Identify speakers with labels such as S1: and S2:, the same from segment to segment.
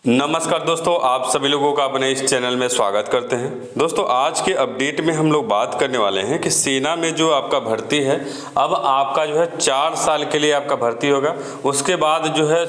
S1: नमस्कार दोस्तों, आप सभी लोगों का अपने इस चैनल में स्वागत करते हैं। दोस्तों, आज के अपडेट में हम लोग बात करने वाले हैं कि सेना में जो आपका भर्ती है, अब आपका जो है 4 साल के लिए आपका भर्ती होगा। उसके बाद जो है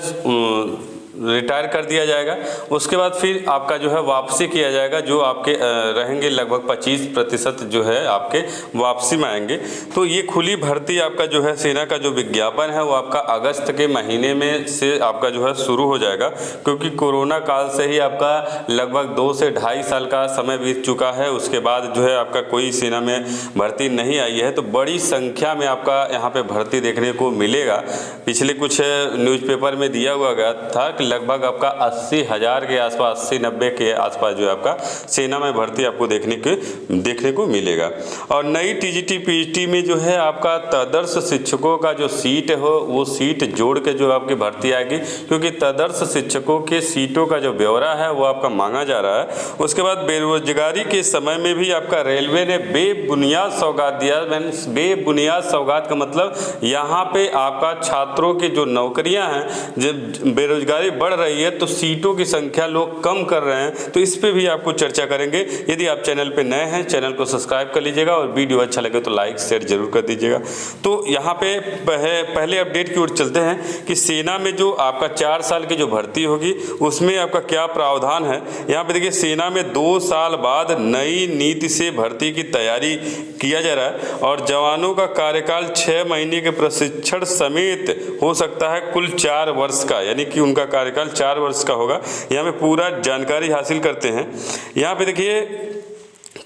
S1: रिटायर कर दिया जाएगा। उसके बाद फिर आपका जो है वापसी किया जाएगा, जो आपके रहेंगे लगभग 25% जो है आपके वापसी में आएंगे। तो ये खुली भर्ती आपका जो है सेना का जो विज्ञापन है वो आपका अगस्त के महीने में से आपका जो है शुरू हो जाएगा, क्योंकि कोरोना काल से ही आपका लगभग 2 से 2.5 साल का समय बीत चुका है। उसके बाद जो है आपका कोई सेना में भर्ती नहीं आई है, तो बड़ी संख्या में आपका यहाँ पे भर्ती देखने को मिलेगा। पिछले कुछ न्यूज़पेपर में दिया हुआ गया था कि लगभग आपका 80,000 के आसपास, 80-90 के आसपास जो है आपका सेना में भर्ती आपको देखने को मिलेगा। और नई टीजीटी पीजीटी में जो है आपका तदर्श शिक्षकों का जो सीट हो वो सीट जोड़ के जो आपकी भर्ती आएगी, क्योंकि तदर्श शिक्षकों के सीटों का जो ब्यौरा है वो आपका मांगा जा रहा है। उसके बाद बेरोजगारी के समय में भी आपका रेलवे ने बेबुनियाद सौगात दिया। बेबुनियाद सौगात का मतलब यहाँ पे आपका छात्रों की जो नौकरियाँ हैं, जब बेरोजगारी बढ़ रही है तो सीटों की संख्या लोग कम कर रहे हैं, तो इस पे भी आपको चर्चा करेंगे। यदि आप चैनल पे नए हैं, चैनल को सब्सक्राइब कर लीजिएगा और वीडियो अच्छा लगे तो लाइक शेयर जरूर कर दीजिएगा। तो यहाँ पे पहले अपडेट की ओर चलते हैं कि सेना में जो आपका 4 साल की जो भर्ती होगी उसमें आपका क्या प्रावधान है। यहाँ पे देखिए, सेना में 2 साल बाद नई नीति से भर्ती की तैयारी किया जा रहा है और जवानों का कार्यकाल 6 महीने के प्रशिक्षण समेत हो सकता है कुल 4 वर्ष का, यानी कि उनका कार्यकाल 4 वर्ष का होगा। यहाँ पे पूरा जानकारी हासिल करते हैं। यहाँ पे देखिए,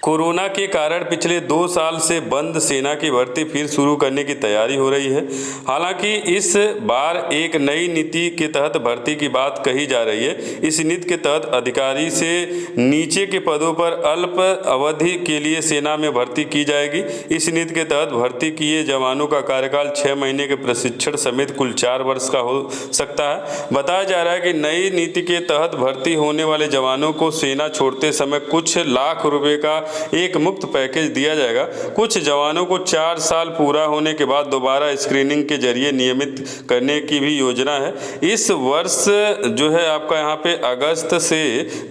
S1: कोरोना के कारण पिछले 2 साल से बंद सेना की भर्ती फिर शुरू करने की तैयारी हो रही है। हालांकि इस बार एक नई नीति के तहत भर्ती की बात कही जा रही है। इस नीति के तहत अधिकारी से नीचे के पदों पर अल्प अवधि के लिए सेना में भर्ती की जाएगी। इस नीति के तहत भर्ती किए जवानों का कार्यकाल 6 महीने के प्रशिक्षण समेत कुल 4 वर्ष का हो सकता है। बताया जा रहा है कि नई नीति के तहत भर्ती होने वाले जवानों को सेना छोड़ते समय कुछ लाख रुपए का एक मुफ्त पैकेज दिया जाएगा। कुछ जवानों को 4 साल पूरा होने के बाद दोबारा स्क्रीनिंग के जरिए नियमित करने की भी योजना है। इस वर्ष जो है आपका यहाँ पे अगस्त से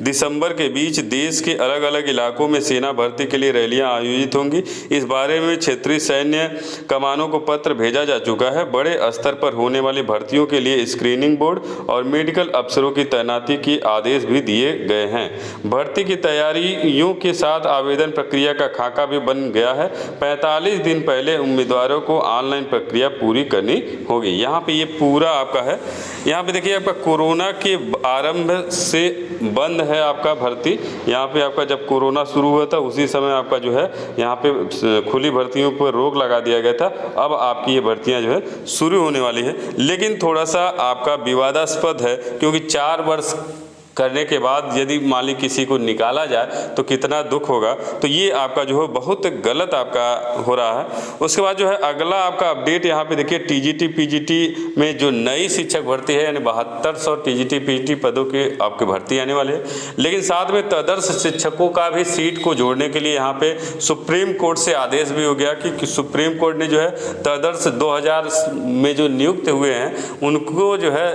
S1: दिसंबर के बीच देश के अलग अलग इलाकों में सेना भर्ती के लिए रैलियां आयोजित होंगी। इस बारे में क्षेत्रीय सैन्य कमानों को पत्र भेजा जा चुका है। बड़े स्तर पर होने वाली भर्तियों के लिए स्क्रीनिंग बोर्ड और मेडिकल अफसरों की तैनाती के आदेश भी दिए गए हैं। भर्ती की तैयारियों के साथ आवेदन प्रक्रिया का खाका भी बन गया है। 45 दिन पहले उम्मीदवारों को ऑनलाइन प्रक्रिया पूरी करनी होगी। यहाँ पे ये पूरा आपका है। यहाँ पे देखिए, आपका कोरोना के आरंभ से बंद है आपका भर्ती। यहाँ पे आपका जब कोरोना शुरू हुआ था उसी समय आपका जो है यहाँ पे खुली भर्तियों पर रोक लगा दिया गया था। अब आपकी ये भर्तियाँ जो है शुरू होने वाली है, लेकिन थोड़ा सा आपका विवादास्पद है, क्योंकि 4 वर्ष करने के बाद यदि मान ली किसी को निकाला जाए तो कितना दुख होगा। तो ये आपका जो है बहुत गलत आपका हो रहा है। उसके बाद जो है अगला आपका अपडेट यहाँ पे देखिए, टीजीटी पीजीटी में जो नई शिक्षक भर्ती है, यानी 7200 टीजीटी पीजीटी पदों की आपकी भर्ती आने वाली है। लेकिन साथ में तदर्श शिक्षकों का भी सीट को जोड़ने के लिए यहाँ पे सुप्रीम कोर्ट से आदेश भी हो गया कि सुप्रीम कोर्ट ने जो है तदर्श 2000 में जो नियुक्त हुए हैं उनको जो है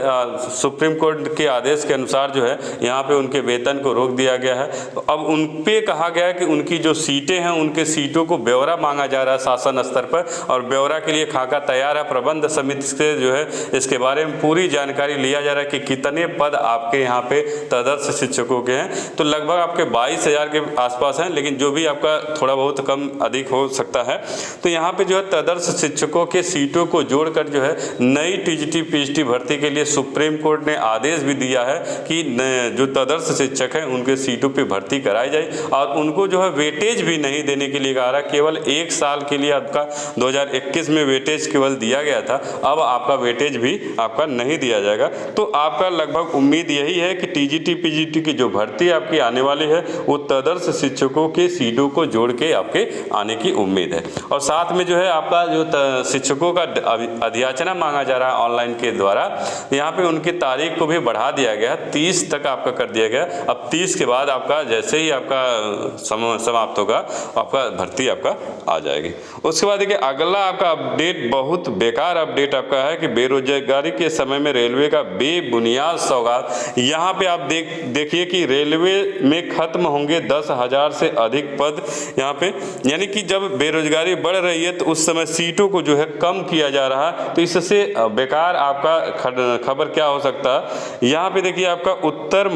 S1: सुप्रीम कोर्ट के आदेश के अनुसार जो है यहाँ पे उनके वेतन को रोक दिया गया है। तो अब उन पे कहा गया है कि उनकी जो सीटें हैं उनके सीटों को ब्यौरा मांगा जा रहा है शासन स्तर पर, और ब्यौरा के लिए खाका तैयार है। प्रबंध समिति से जो है इसके बारे में पूरी जानकारी लिया जा रहा है कि कितने पद आपके यहाँ पे तदर्श शिक्षकों के हैं। तो लगभग आपके 22,000 के आसपास हैं, लेकिन जो भी आपका थोड़ा बहुत कम अधिक हो सकता है। तो यहाँ पे जो है तदर्श शिक्षकों के सीटों को जोड़कर जो है नई टीजीटी पीजीटी भर्ती के लिए सुप्रीम कोर्ट ने आदेश भी दिया है कि जो तदर्श शिक्षक हैं उनके सीटों पे भर्ती कराई जाए, और उनको जो है वेटेज भी नहीं देने के लिए कहा रहा। केवल 1 साल के लिए आपका 2021 में वेटेज केवल दिया गया था, अब आपका वेटेज भी आपका नहीं दिया जाएगा। तो आपका लगभग उम्मीद यही है कि टीजीटी पीजीटी की जो भर्ती आपकी आने वाली है वो तदर्श शिक्षकों के सीटों को जोड़ के आपके आने की उम्मीद है। और साथ में जो है आपका जो शिक्षकों का अध्याचना मांगा जा रहा है ऑनलाइन के द्वारा, यहाँ पे उनकी तारीख को भी बढ़ा दिया गया है। 30 तक तक आपका कर दिया गया। अब 30 के बाद आपका जैसे ही आपका समाप्त होगा आपका भर्ती आपका आ जाएगी। उसके बाद देखिए अगला आपका अपडेट बहुत बेकार अपडेट आपका है कि बेरोजगारी के समय में रेलवे का बेबुनियाद सौगात। यहाँ पे आप देखिए कि रेलवे में खत्म होंगे 10,000 से अधिक पद यहाँ पे, यानी कि जब बेरोजगारी बढ़ रही है तो उस समय सीटों को जो है कम किया जा रहा है। तो इससे बेकार आपका खबर क्या हो सकता है, यहाँ पे देखिए आपका उत्तर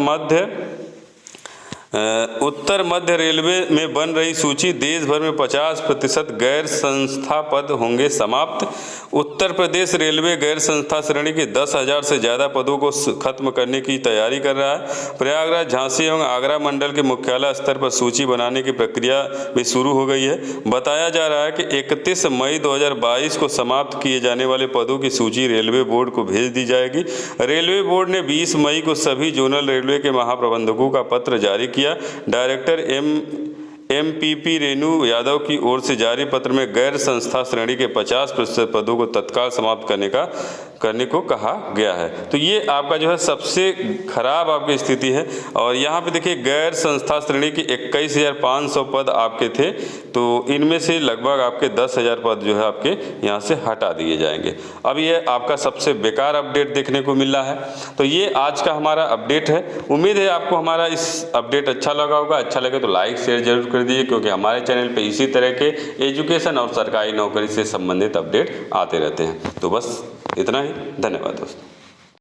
S1: मध्य रेलवे में बन रही सूची, देश भर में 50% गैर संस्था पद होंगे समाप्त। उत्तर प्रदेश रेलवे गैर संस्था श्रेणी के 10,000 से ज़्यादा पदों को खत्म करने की तैयारी कर रहा है। प्रयागराज, झांसी एवं आगरा मंडल के मुख्यालय स्तर पर सूची बनाने की प्रक्रिया भी शुरू हो गई है। बताया जा रहा है कि 31 मई 2022 को समाप्त किए जाने वाले पदों की सूची रेलवे बोर्ड को भेज दी जाएगी। रेलवे बोर्ड ने 20 मई को सभी जोनल रेलवे के महाप्रबंधकों का पत्र जारी किया। डायरेक्टर एमपीपी रेणु यादव की ओर से जारी पत्र में गैर संस्था श्रेणी के 50% पदों को तत्काल समाप्त करने को कहा गया है। तो ये आपका जो है सबसे खराब आपकी स्थिति है। और यहाँ पे देखिए गैर संस्था श्रेणी के 21,500 पद आपके थे, तो इनमें से लगभग आपके 10,000 पद जो है आपके यहाँ से हटा दिए जाएंगे। अब ये आपका सबसे बेकार अपडेट देखने को मिल रहा है। तो ये आज का हमारा अपडेट है। उम्मीद है आपको हमारा इस अपडेट अच्छा लगा होगा। अच्छा लगे तो लाइक शेयर जरूर कर दीजिए, क्योंकि हमारे चैनल पे इसी तरह के एजुकेशन और सरकारी नौकरी से संबंधित अपडेट आते रहते हैं। तो बस इतना ही। धन्यवाद दोस्तों।